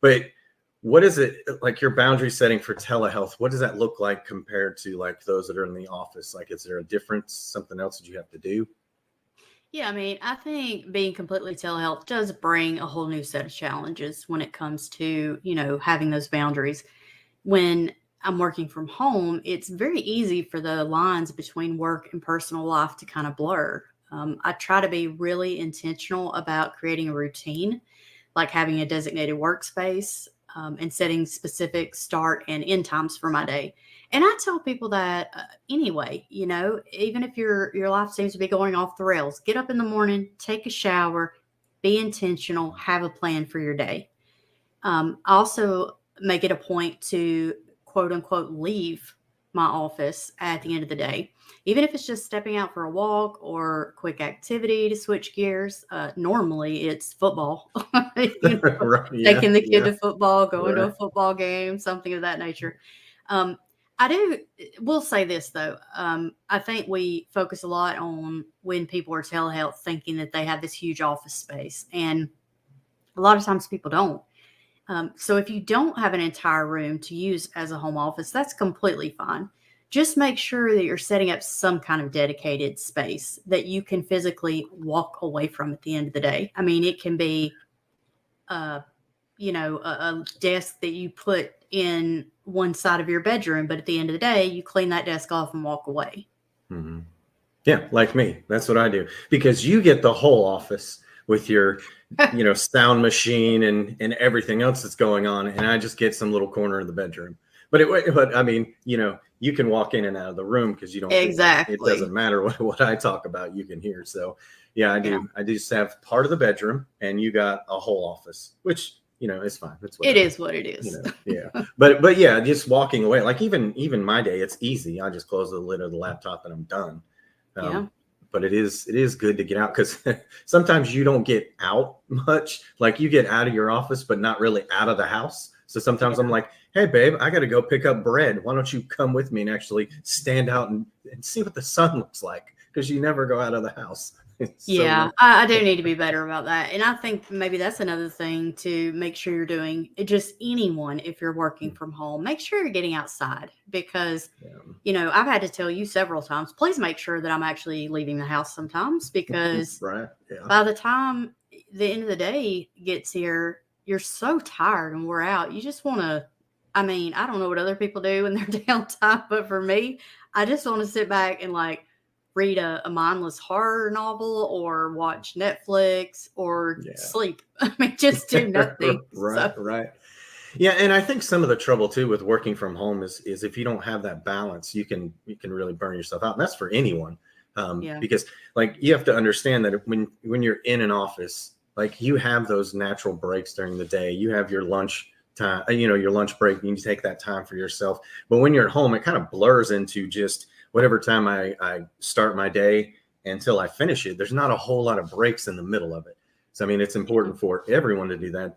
But what is it like your boundary setting for telehealth? What does that look like compared to like those that are in the office? Like, is there a difference, something else that you have to do? Yeah, I mean, I think being completely telehealth does bring a whole new set of challenges when it comes to, having those boundaries. When I'm working from home, it's very easy for the lines between work and personal life to kind of blur. I try to be really intentional about creating a routine, like having a designated workspace, and setting specific start and end times for my day. And I tell people that anyway, even if your life seems to be going off the rails, get up in the morning, take a shower, be intentional, have a plan for your day. I also make it a point to quote unquote leave my office at the end of the day, even if it's just stepping out for a walk or quick activity to switch gears. Normally, it's football, you know, Right. Yeah. taking the kid Yeah. to football, going to Right. a football game, something of that nature. Um, I do. Will say this though. I think we focus a lot on when people are telehealth, thinking that they have this huge office space, and a lot of times people don't. So if you don't have an entire room to use as a home office, that's completely fine. Just make sure that you're setting up some kind of dedicated space that you can physically walk away from at the end of the day. I mean, it can be, uh, a desk that you put in one side of your bedroom, but at the end of the day, you clean that desk off and walk away. Mhm. Yeah, like me. That's what I do because you get the whole office with your, sound machine and everything else that's going on, and I just get some little corner of the bedroom. But I mean, you can walk in and out of the room because you don't hear. It doesn't Exactly. matter what I talk about, you can hear. So, yeah, I Yeah, do. I just have part of the bedroom, and you got a whole office, which it's fine. It's it whatever. is what it is. Yeah. But yeah, just walking away. Like even my day, it's easy. I just close the lid of the laptop and I'm done. Yeah. Um, but it is good to get out because sometimes you don't get out much. Like you get out of your office, but not really out of the house. So sometimes I'm Yeah. like, hey, babe, I got to go pick up bread. Why don't you come with me and actually stand out and see what the sun looks like? Because you never go out of the house. Yeah, So, I do need to be better about that. And I think maybe that's another thing to make sure you're doing. Just anyone, if you're working from home, make sure you're getting outside because, yeah. I've had to tell you several times, please make sure that I'm actually leaving the house sometimes because Right. Yeah. by the time the end of the day gets here, you're so tired and we're out. You just want to, I mean, I don't know what other people do in their downtime, but for me, I just want to sit back and like read a mindless horror novel or watch Netflix or Yeah. sleep. I mean, just do nothing. Right. So, Right. Yeah, and I think some of the trouble too with working from home is if you don't have that balance, you can really burn yourself out, and that's for anyone. yeah. Because like you have to understand that when you're in an office, like you have those natural breaks during the day. You have your lunch time, your lunch break. You need to take that time for yourself. But when you're at home, it kind of blurs into just whatever time I start my day until I finish it. There's not a whole lot of breaks in the middle of it. So I mean, it's Yeah. important for everyone to do that.